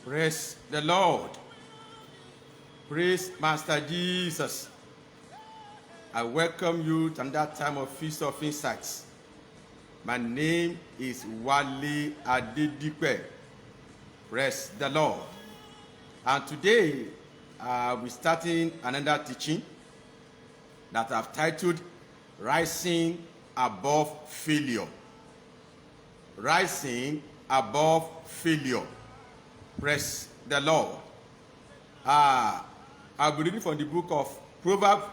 Praise the Lord. Praise Master Jesus. I welcome you to that time of Feast of Insights. My name is Wale Adedipe. Praise the Lord. And today, we're starting another teaching that I've titled Rising Above Failure. Rising Above Failure. Praise the Lord. I'll be reading from the book of Proverbs,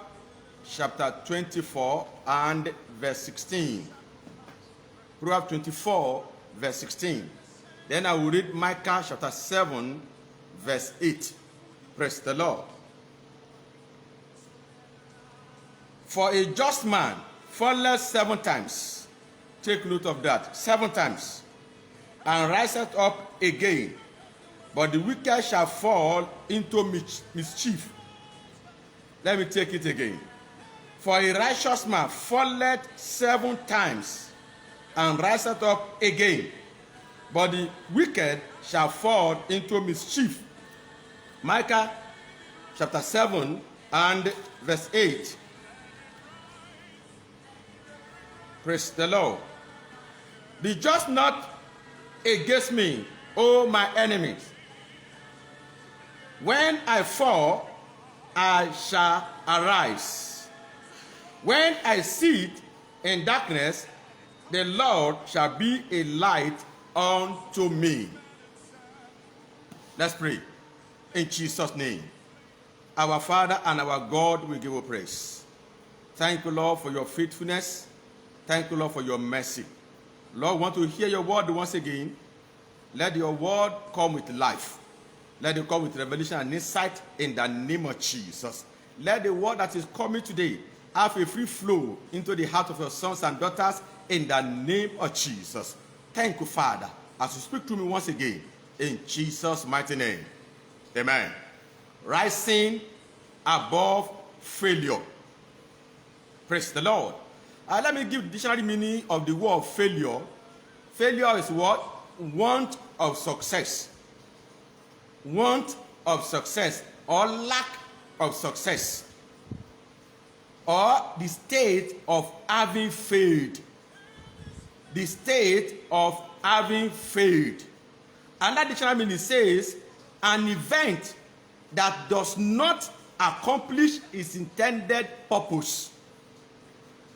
chapter 24 and verse 16. Proverbs 24, verse 16. Then I will read Micah chapter 7, verse 8. Praise the Lord. For a just man falleth 7 times. Take note of that. 7 times. And riseth up again. But the wicked shall fall into mischief. Let me take it again. For a righteous man falleth 7 times, and riseth up again. But the wicked shall fall into mischief. Micah chapter 7 and verse 8. Praise the Lord. Be just not against me, O my enemies. When I fall, I shall arise. When I sit in darkness, the Lord shall be a light unto me. Let's pray. In Jesus' name. Our Father and our God, we give you praise. Thank you, Lord, for your faithfulness. Thank you, Lord, for your mercy. Lord, we want to hear your word once again. Let your word come with life. Let it come with revelation and insight in the name of Jesus. Let the word that is coming today have a free flow into the heart of your sons and daughters in the name of Jesus. Thank you, Father, as you speak to me once again in Jesus' mighty name. Amen. Rising above failure. Praise the Lord. Let me give the dictionary meaning of the word failure. Failure is what? Want of success. Want of success or lack of success, or the state of having failed. The state of having failed. And that dictionary meaning says an event that does not accomplish its intended purpose.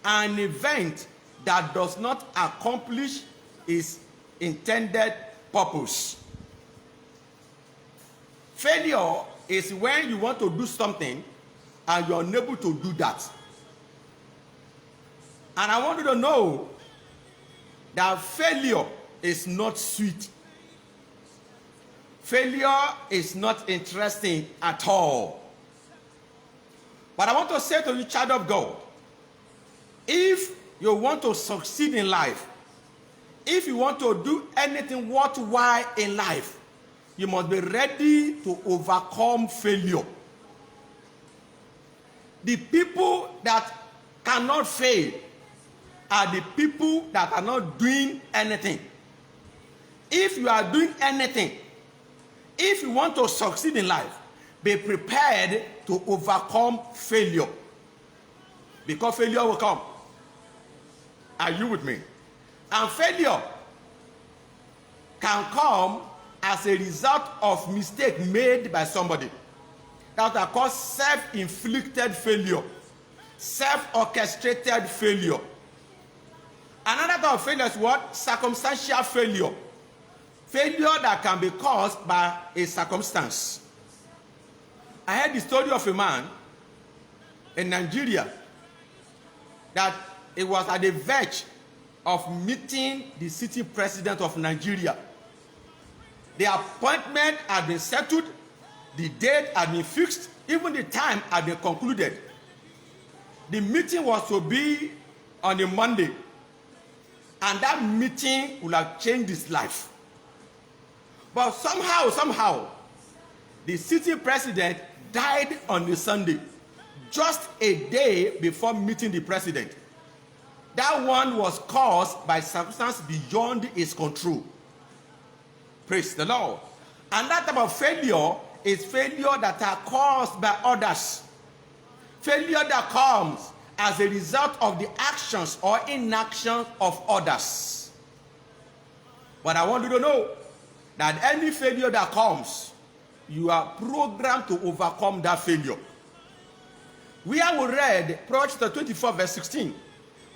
An event that does not accomplish its intended purpose. Failure is when you want to do something and you're unable to do that. And I want you to know that failure is not sweet. Failure is not interesting at all. But I want to say to you, child of God, if you want to succeed in life, if you want to do anything worthwhile in life, you must be ready to overcome failure. The people that cannot fail are the people that are not doing anything. If you are doing anything, if you want to succeed in life, be prepared to overcome failure. Because failure will come. Are you with me? And failure can come as a result of mistake made by somebody. That are called self-inflicted failure, self-orchestrated failure. Another type of failure is what? Circumstantial failure. Failure that can be caused by a circumstance. I heard the story of a man in Nigeria that it was at the verge of meeting the city president of Nigeria. The appointment had been settled, the date had been fixed, even the time had been concluded. The meeting was to be on a Monday, and that meeting would have changed his life. But somehow, the city president died on a Sunday, just a day before meeting the president. That one was caused by circumstances beyond his control. Praise the Lord. And that type of failure is failure that are caused by others. Failure that comes as a result of the actions or inaction of others. But I want you to know that any failure that comes, you are programmed to overcome that failure. We have read Proverbs 24 verse 16.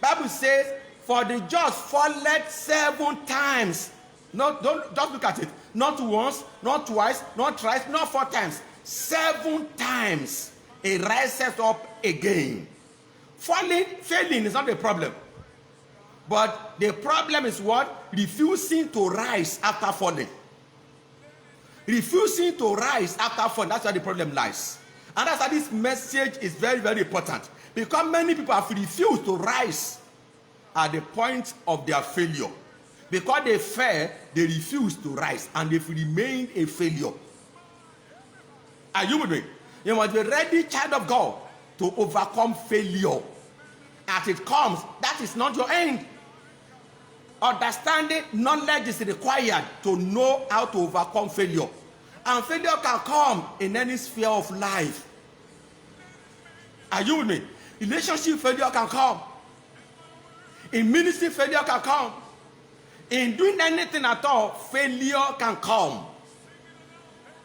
Bible says, for the just falleth 7 times. Don't just look at it. Not once, not twice, not thrice, not 4 times. 7 times it rises up again. Failing is not a problem. But the problem is what? Refusing to rise after falling. Refusing to rise after falling. That's where the problem lies. And that's why this message is very, very important. Because many people have refused to rise at the point of their failure. Because they fail, they refuse to rise. And they've remained a failure. Are you with me? You must be ready, child of God, to overcome failure. As it comes, that is not your end. Understanding, knowledge is required to know how to overcome failure. And failure can come in any sphere of life. Are you with me? Relationship failure can come. In ministry, failure can come. In doing anything at all, failure can come.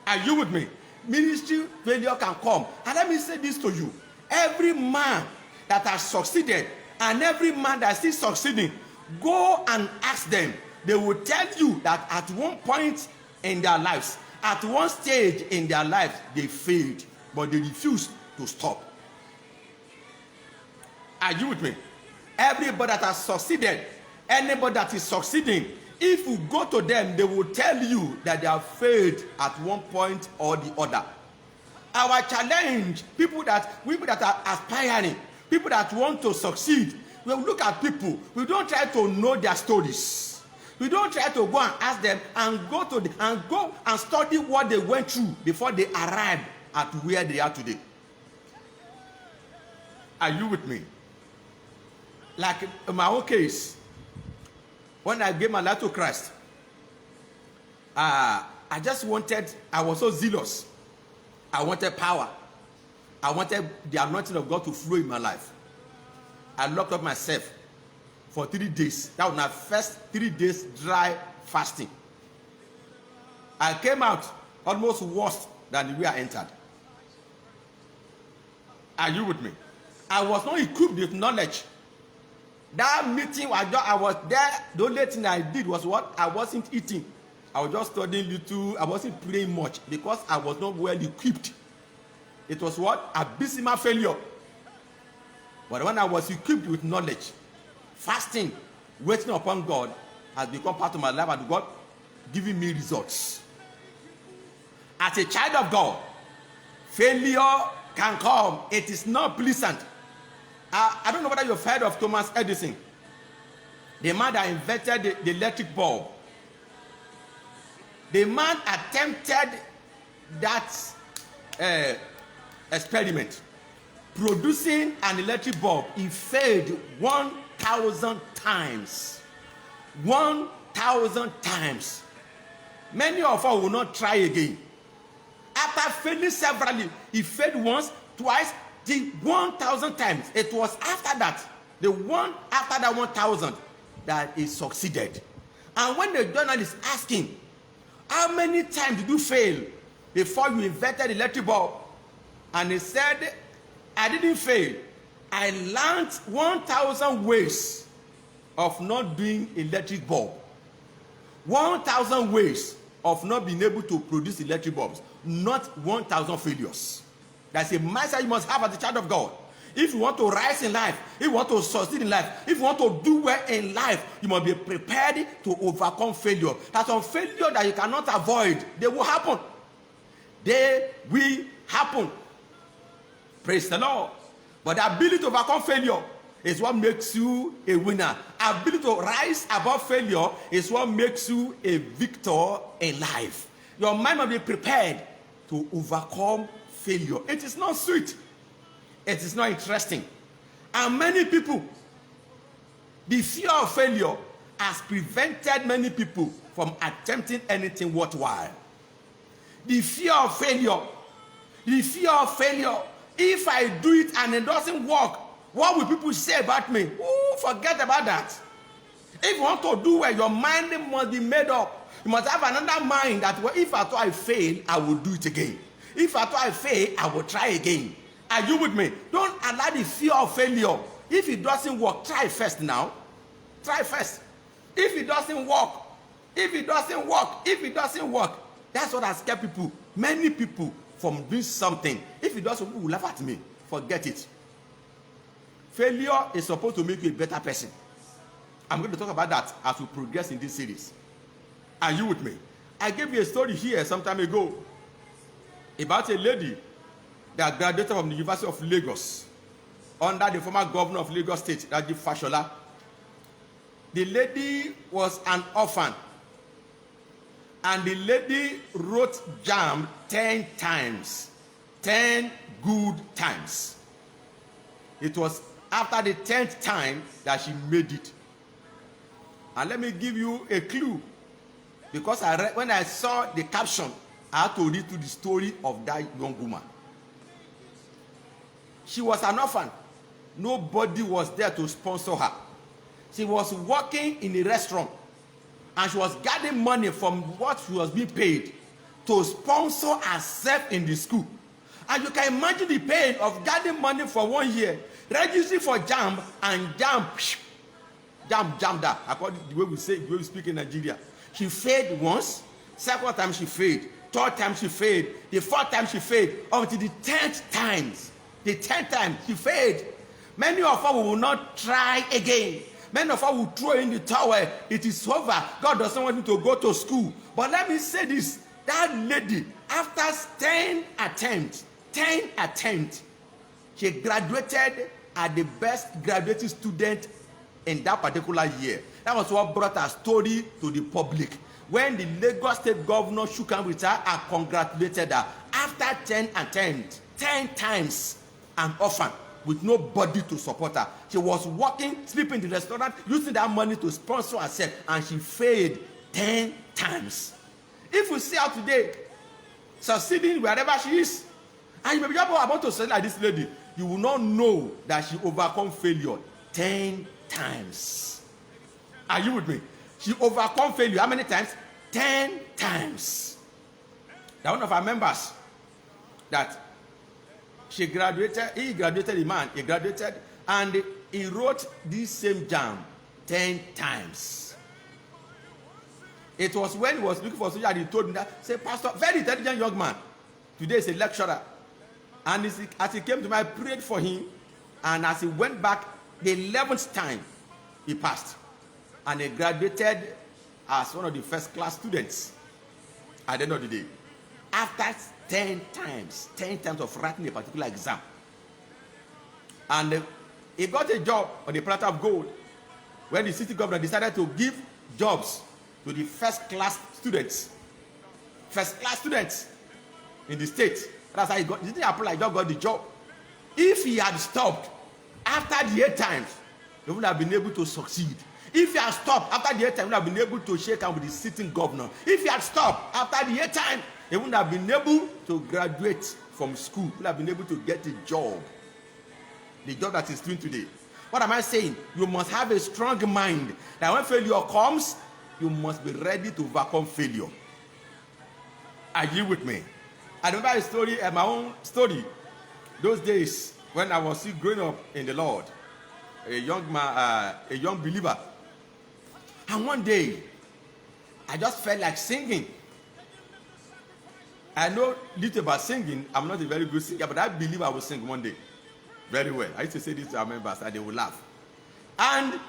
Are you with me? Ministry failure can come. And let me say this to you. Every man that has succeeded and every man that is still succeeding, go and ask them. They will tell you that at one point in their lives, at one stage in their lives, they failed, but they refused to stop. Are you with me? Everybody that has succeeded, anybody that is succeeding, if you go to them, they will tell you that they have failed at one point or the other. Our challenge, people that are aspiring, people that want to succeed, we look at people. We don't try to know their stories. We don't try to go and ask them and go and study what they went through before they arrived at where they are today. Are you with me? Like in my own case, when I gave my life to Christ, I was so zealous. I wanted power. I wanted the anointing of God to flow in my life. I locked up myself for 3 days. That was my first 3 days dry fasting. I came out almost worse than the way I entered. Are you with me? I was not equipped with knowledge. That meeting, I was there. The only thing I did was what? I wasn't eating. I was just studying little. I wasn't praying much because I was not well equipped. It was what? Abysmal failure. But when I was equipped with knowledge, fasting, waiting upon God has become part of my life, and God giving me results. As a child of God, failure can come. It is not pleasant. I don't know whether you've heard of Thomas Edison, the man that invented the electric bulb. The man attempted that experiment, producing an electric bulb. He failed 1,000 times. 1,000 times. Many of us will not try again. After failing severally, he failed once, twice, 1,000 times. It was after that, the one after that 1,000, that he succeeded. And when the journalist asked him, how many times did you fail before you invented the electric bulb? And he said, I didn't fail. I learned 1,000 ways of not doing electric bulb. 1,000 ways of not being able to produce electric bulbs. Not 1,000 failures. That's a mindset you must have as a child of God. If you want to rise in life, if you want to succeed in life, if you want to do well in life, you must be prepared to overcome failure. That's some failure that you cannot avoid. They will happen. They will happen. Praise the Lord. But the ability to overcome failure is what makes you a winner. Ability to rise above failure is what makes you a victor in life. Your mind must be prepared to overcome failure. It is not sweet. It is not interesting. And many people, the fear of failure has prevented many people from attempting anything worthwhile. The fear of failure. The fear of failure. If I do it and it doesn't work, what will people say about me? Ooh, forget about that. If you want to do well, your mind must be made up. You must have another mind that, well, if at all I fail, I will do it again. If at all I fail, I will try again. Are you with me? Don't allow the fear of failure. If it doesn't work, try first now. Try first. If it doesn't work, that's what has kept people, many people, from doing something. If it doesn't, people will laugh at me. Forget it. Failure is supposed to make you a better person. I'm going to talk about that as we progress in this series. Are you with me? I gave you a story here some time ago about a lady that graduated from the University of Lagos under the former governor of Lagos State, Raji Fashola. The lady was an orphan, and the lady wrote JAMB 10 times, 10 good times. It was after the 10th time that she made it. And let me give you a clue, because when I saw the caption, I had to read to the story of that young woman. She was an orphan. Nobody was there to sponsor her. She was working in a restaurant, and she was getting money from what she was being paid to sponsor herself in the school. And you can imagine the pain of getting money for 1 year, registering for JAMB, and JAMB that, according to the way we say, the way we speak in Nigeria. She failed once, second time she failed, third time she failed, the fourth time she failed, until the 10th time. The 10th time she failed. Many of us will not try again. Many of us will throw in the towel. It is over. God doesn't want you to go to school. But let me say this. That lady, after 10 attempts, she graduated as the best graduating student in that particular year. That was what brought her story to the public. When the Lagos State governor shook hands with her and congratulated her, after 10 attempts, 10 times, an orphan with nobody to support her. She was working, sleeping in the restaurant, using that money to sponsor herself, and she failed 10 times. If we see her today, succeeding wherever she is, and you may be about to say like this lady, you will not know that she overcome failure 10 times. Are you with me? She overcome failure how many times? 10 times. That one of our members, that he graduated, and he wrote this same JAMB 10 times. It was when he was looking for soldier, he told me that, say, Pastor, very intelligent young man, today is a lecturer. And as he came to me, I prayed for him, and as he went back, the 11th time, he passed. And he graduated as one of the first class students at the end of the day. After 10 times of writing a particular exam. And he got a job on the platter of gold when the city governor decided to give jobs to the first class students in the state. That's how he got. He didn't apply, he just got the job. If he had stopped after the 8 times, he would have been able to succeed. If he had stopped after the 8 times, he would have been able to shake hands with the sitting governor. If he had stopped after the 8 times, he wouldn't have been able to graduate from school. He would have been able to get a job. The job that he's doing today. What am I saying? You must have a strong mind that when failure comes, you must be ready to overcome failure. Are you with me? I remember a story, my own story. Those days when I was still growing up in the Lord, a young man, a young believer. And one day, I just felt like singing. I know little about singing. I'm not a very good singer, but I believe I will sing one day very well. I used to say this to our members and they will laugh. And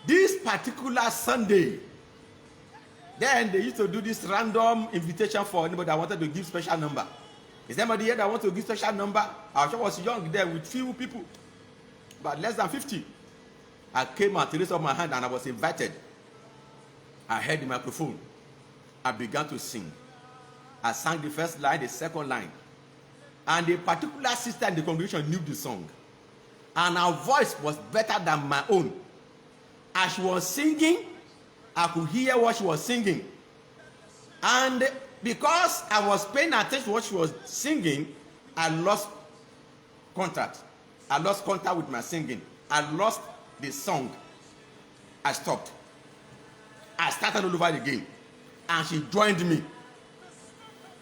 this particular Sunday, then they used to do this random invitation for anybody that wanted to give special number. Is there anybody here that wants to give special number? Our church was young there with few people, but less than 50. I came and raised up my hand and I was invited. I heard the microphone. I began to sing. I sang the first line, the second line. And a particular sister in the congregation knew the song. And her voice was better than my own. As she was singing, I could hear what she was singing. And Because I was paying attention to what she was singing, I lost contact. I lost contact with my singing. I lost the song. I stopped. I started all over again. And she joined me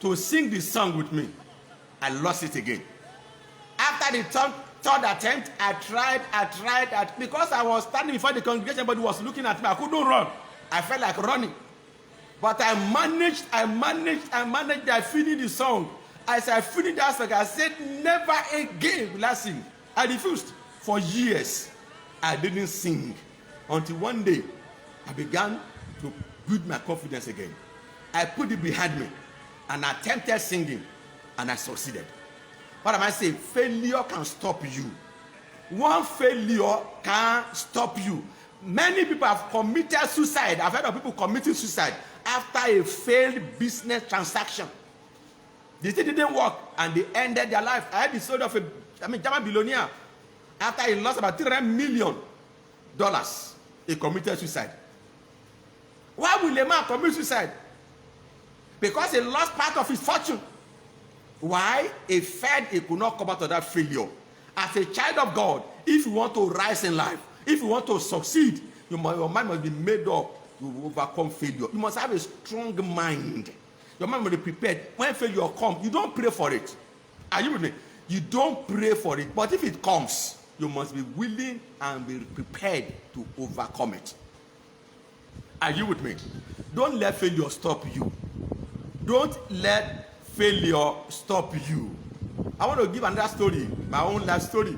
to sing the song with me. I lost it again. After the third attempt, I tried. Because I was standing before the congregation, everybody was looking at me. I couldn't run. I felt like running. But I managed. I finished the song. As I finished that song, I said, never again will I sing. I refused. For years, I didn't sing. Until one day, I began to build my confidence again. I put it behind me and I attempted singing and I succeeded. What am I saying? Failure can stop you. One failure can stop you. Many people have committed suicide. I've heard of people committing suicide after a failed business transaction. The thing didn't work and they ended their life. I had the story of a German billionaire. After he lost about $300 million, he committed suicide. Why will a man commit suicide? Because he lost part of his fortune. Why? He felt he could not come out of that failure. As a child of God, if you want to rise in life, if you want to succeed, your mind must be made up to overcome failure. You must have a strong mind. Your mind must be prepared. When failure comes, you don't pray for it. Are you with me? You don't pray for it. But if it comes, you must be willing and be prepared to overcome it. Are you with me? Don't let failure stop you. Don't let failure stop you. I want to give another story, my own life story.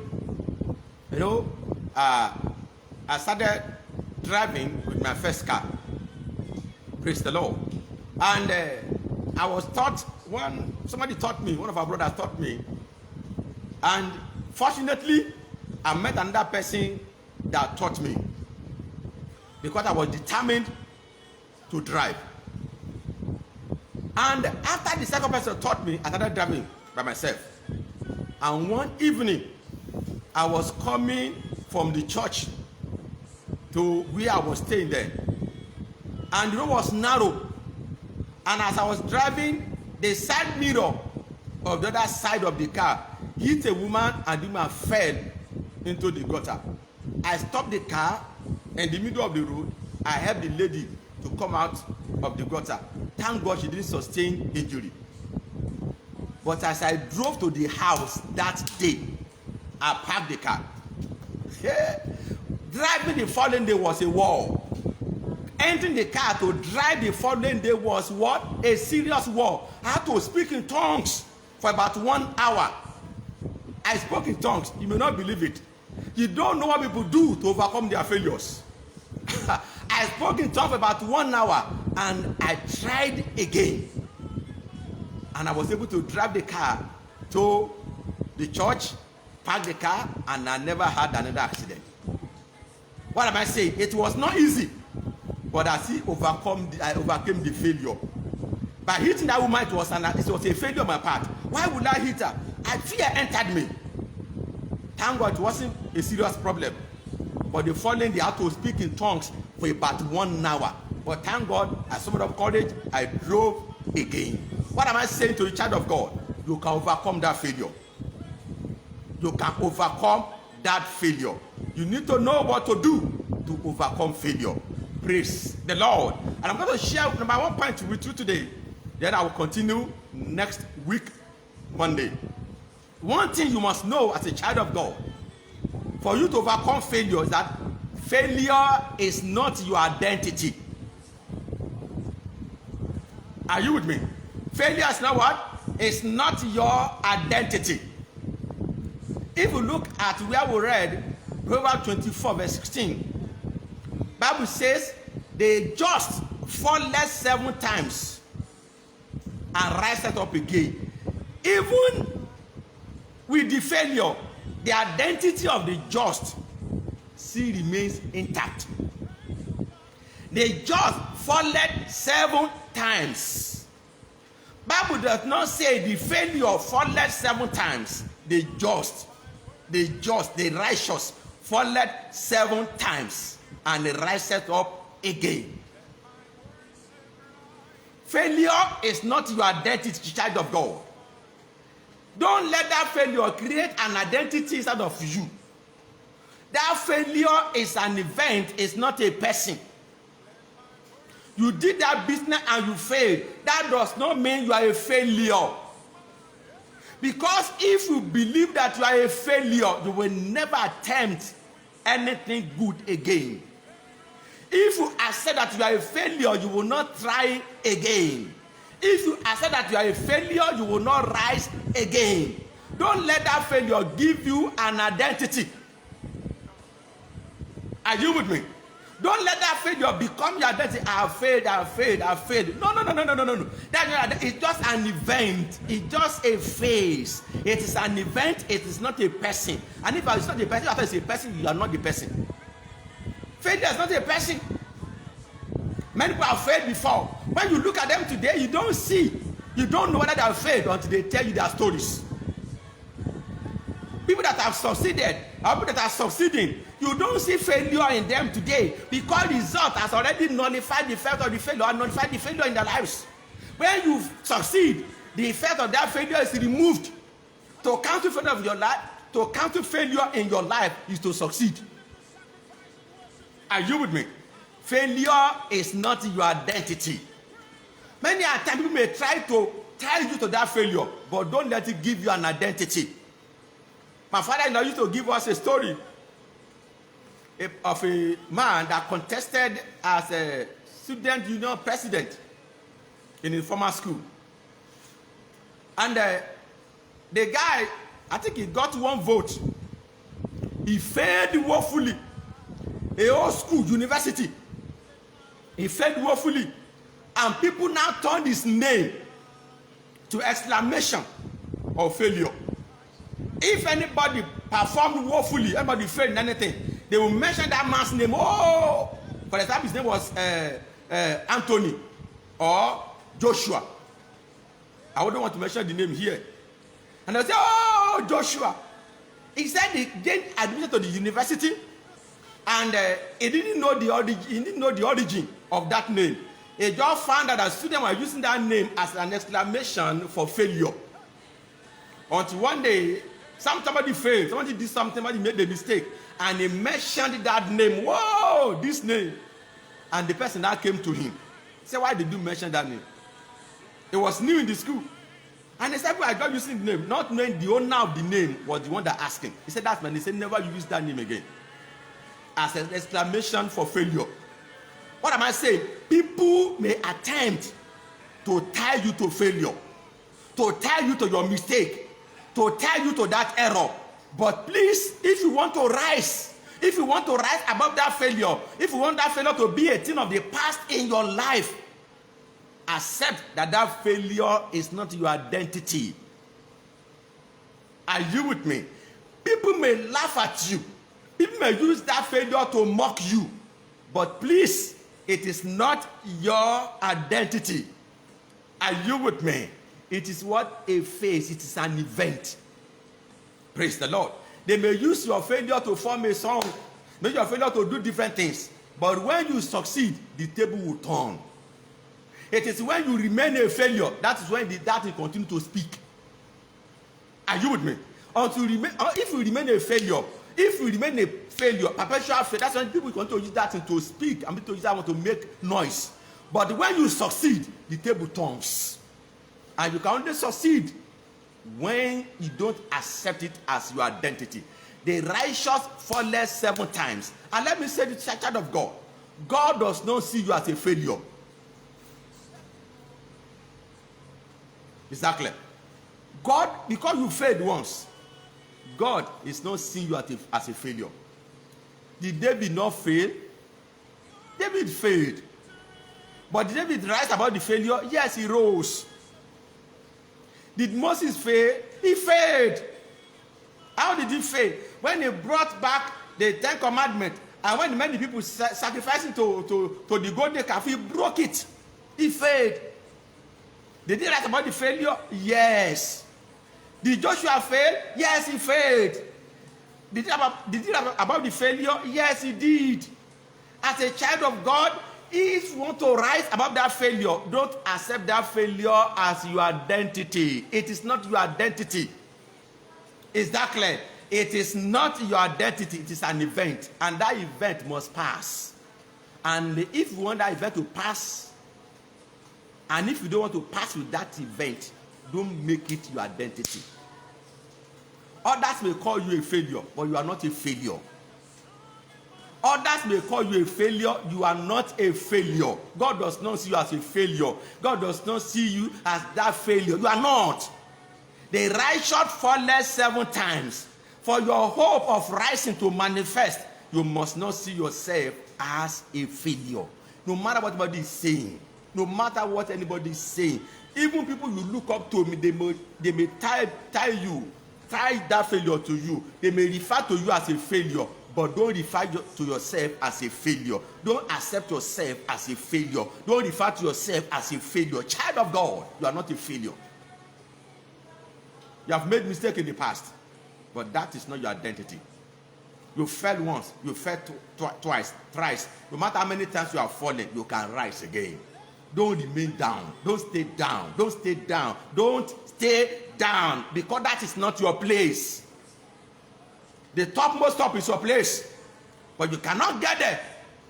You know, I started driving with my first car. Praise the Lord. And I was taught, somebody taught me, one of our brothers taught me. And fortunately, I met another person that taught me. Because I was determined to drive. And after the second person taught me, I started driving by myself. And one evening, I was coming from the church to where I was staying there. And the road was narrow. And as I was driving, the side mirror of the other side of the car hit a woman and the woman fell into the gutter. I stopped the car in the middle of the road. I helped the lady to come out of the gutter. Thank God she didn't sustain injury. But as I drove to the house that day, I parked the car. Driving the following day was a war. Entering the car to drive the following day was what? A serious war. I had to speak in tongues for about 1 hour. I spoke in tongues. You may not believe it. You don't know what people do to overcome their failures. I spoke in tongues for about 1 hour and I tried again. And I was able to drive the car to the church, park the car, and I never had another accident. What am I saying? It was not easy, but I overcame the failure. By hitting that woman, it was a failure on my part. Why would I hit her? Fear entered me. Thank God it wasn't a serious problem. But the following day, I had to speak in tongues for about 1 hour. But thank God, I summoned up courage, I drove again. What am I saying to the child of God? You can overcome that failure. You can overcome that failure. You need to know what to do to overcome failure. Praise the Lord. And I'm going to share number 1 point with you today. Then I will continue next week, Monday. One thing you must know as a child of God, for you to overcome failure, is that failure is not your identity. Are you with me? Failure is not what? It's not your identity. If you look at where we read, Proverbs 24 verse 16, Bible says, the just falleth 7 times and riseth up again. Even with the failure, the identity of the just still remains intact. The just falleth 7 times. Bible does not say the failure falleth 7 times. The righteous falleth 7 times and riseth up again. Failure is not your identity, child of God. Don't let that failure create an identity inside of you. That failure is an event, it's not a person. You did that business and you failed. That does not mean you are a failure. Because if you believe that you are a failure, you will never attempt anything good again. If you accept that you are a failure, you will not try again. If you accept that you are a failure, you will not rise again. Don't let that failure give you an identity. Are you with me? Don't let that failure become your identity. I have failed, I have failed, I have failed. No. It's just an event. It's just a phase. It is an event. It is not a person. And if it's not a person, after it's a person, you are not the person. Failure is not a person. Many people have failed before. When you look at them today, you don't see. You don't know whether they have failed until they tell you their stories. People that have succeeded, or people that are succeeding, you don't see failure in them today because the result has already nullified the effect of the failure and nullified the failure in their lives. When you succeed, the effect of that failure is removed. To counter failure of your life, to counter failure in your life is to succeed. Are you with me? Failure is not your identity. Many times people may try to tie you to that failure, but don't let it give you an identity. My father used to give us a story of a man that contested as a student union president in his former school. And the guy, I think he got 1 vote. He failed woefully. A whole school, university. He failed woefully. And people now turned his name to exclamation of failure. If anybody performed woefully, anybody failed in anything, they will mention that man's name. Oh, for example, his name was Anthony or Joshua. I wouldn't want to mention the name here. And they'll say, oh, Joshua. He said he gained admission to the university, and he didn't know the origin. He didn't know the origin of that name. He just found out that students were using that name as an exclamation for failure. Until one day, somebody failed. Somebody did something. Somebody made a mistake, and he mentioned that name. Whoa, this name! And the person that came to him said, "Why did you mention that name?" It was new in the school. And he said, well, I got using the name, not knowing the owner of the name was the one that asked him. He said, that's when he said, never use that name again. As an exclamation for failure. What am I saying? People may attempt to tie you to failure, to tie you to your mistake, to tie you to that error. But please, if you want to rise, if you want to rise above that failure, if you want that failure to be a thing of the past in your life, accept that that failure is not your identity. Are you with me? People may laugh at you. People may use that failure to mock you. But please, it is not your identity. Are you with me? It is what a phase. It is an event. Praise the Lord. They may use your failure to form a song. Maybe your failure to do different things. But when you succeed, the table will turn. It is when you remain a failure, that is when that will continue to speak. Are you with me? If you remain a failure, perpetual failure, that's when people continue to use that thing to speak and to use that one to make noise. But when you succeed, the table turns. And you can only succeed when you don't accept it as your identity. The righteous falleth 7 times. And let me say this, child of God. God does not see you as a failure. Exactly. God, because you failed once, God is not seeing you as a failure. Did David not fail? David failed. But did David rise above the failure? Yes, he rose. Did Moses fail? He failed. How did he fail? When he brought back the 10 Commandments, and when many people sacrificing to the golden calf, he broke it. He failed. Did he write about the failure? Yes. Did Joshua fail? Yes, he failed. Did he write about the failure? Yes, he did. As a child of God, If you want to rise above that failure, don't accept that failure as your identity. It is not your identity. Is that clear? It is not your identity. It is an event. And that event must pass. And if you want that event to pass, and if you don't want to pass with that event, don't make it your identity. Others may call you a failure, but you are not a failure. Others may call you a failure. You are not a failure. God does not see you as a failure. God does not see you as that failure. You are not. The righteous falleth 7 times. For your hope of rising to manifest, you must not see yourself as a failure. No matter what anybody is saying, no matter what anybody is saying, even people you look up to, they may tie that failure to you. They may refer to you as a failure. But don't refer to yourself as a failure. Don't accept yourself as a failure. Don't refer to yourself as a failure. Child of God, you are not a failure. You have made mistakes in the past, but that is not your identity. You fell once, you fell twice, thrice. No matter how many times you have fallen, you can rise again. Don't remain down. Don't stay down. Don't stay down. Don't stay down, because that is not your place. The topmost top is your place, but you cannot get there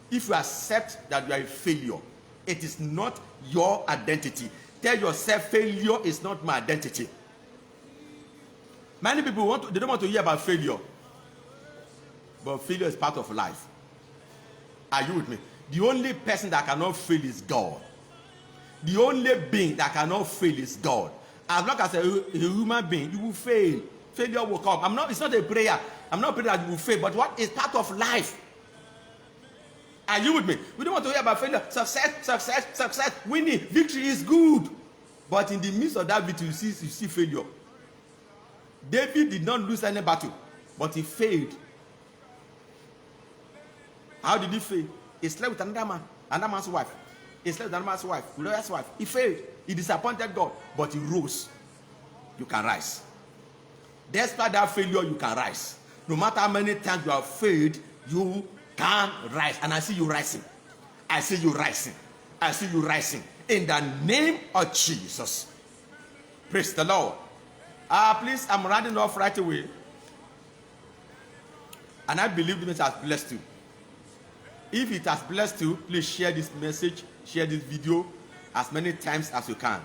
if you accept that you are a failure. It is not your identity. Tell yourself, failure is not my identity. Many people they don't want to hear about failure, but failure is part of life. Are you with me? The only person that cannot fail is God. The only being that cannot fail is God. As long as a human being, you will fail. Failure will come. It's not a prayer. I'm not praying that you will fail, but what is part of life? Are you with me? We don't want to hear about failure. Success, winning, victory is good. But in the midst of that victory, you see failure. David did not lose any battle, but he failed. How did he fail? He slept with another man's wife. He slept with another man's wife, Uriah's wife. He failed. He disappointed God, but he rose. You can rise. Despite that failure, you can rise. No matter how many times you have failed, you can rise. And I see you rising. I see you rising. I see you rising. In the name of Jesus. Praise the Lord. Please, I'm rounding off right away. And I believe this has blessed you. If it has blessed you, please share this message, share this video as many times as you can.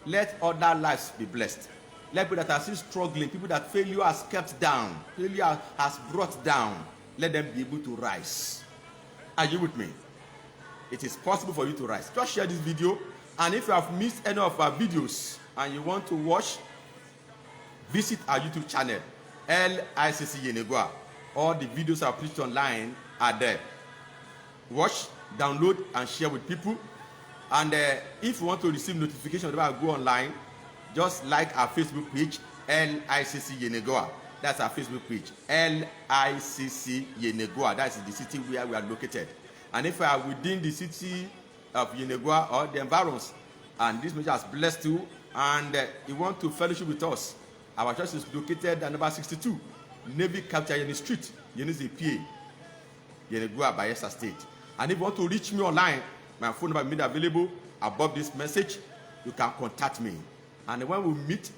Let other lives be blessed. Let people that are still struggling, people that failure has kept down, failure has brought down, let them be able to rise. Are you with me? It is possible for you to rise. Just share this video. And if you have missed any of our videos and you want to watch, visit our YouTube channel, LICC Yenagoa. All the videos are preached online are there. Watch, download, and share with people. And if you want to receive notification whenever I go online, just like our Facebook page, LICC Yenagoa. That's our Facebook page, LICC Yenagoa. That's the city where we are located. And if you are within the city of Yenagoa or the environs, and this message has blessed you, and you want to fellowship with us, our church is located at number 62, Navy Capture Yeni Street, Yenisi PA, Yenagoa, Bayelsa State. And if you want to reach me online, my phone number is made available above this message. You can contact me. And when we meet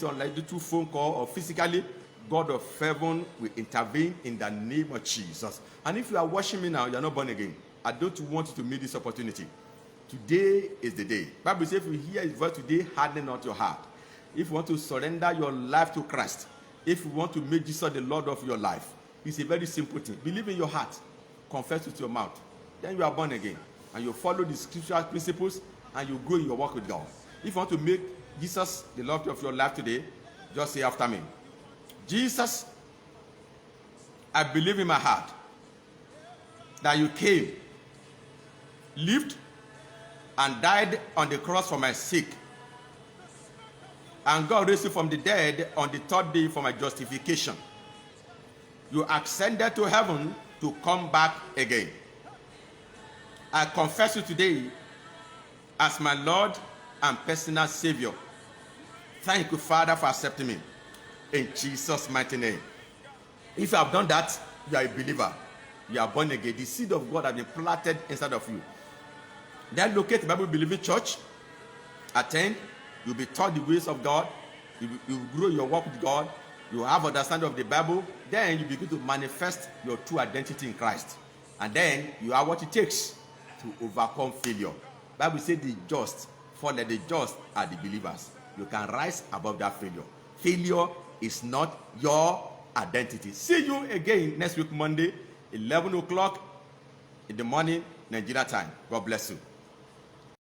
online, do through phone call or physically, God of heaven will intervene in the name of Jesus. And if you are watching me now, you are not born again. I don't want you to miss this opportunity. Today is the day. Bible says if you hear his voice today, harden not your heart. If you want to surrender your life to Christ, if you want to make Jesus the Lord of your life, it's a very simple thing. Believe in your heart, confess with your mouth. Then you are born again. And you follow the scriptural principles and you grow in your work with God. If you want to make Jesus the Lord of your life today, just say after me. Jesus, I believe in my heart that you came, lived, and died on the cross for my sake. And God raised you from the dead on the 3rd day for my justification. You ascended to heaven to come back again. I confess you today as my Lord and personal Savior. Thank you, Father, for accepting me. In Jesus' mighty name. If you have done that, you are a believer. You are born again. The seed of God has been planted inside of you. Then locate the Bible-believing church. Attend. You'll be taught the ways of God. You grow your walk with God. You have understanding of the Bible. Then you begin to manifest your true identity in Christ. And then you have what it takes to overcome failure. Bible says the just, for the just are the believers. You can rise above that failure. Failure is not your identity. See you again next week, Monday, 11 o'clock in the morning, Nigeria time. God bless you.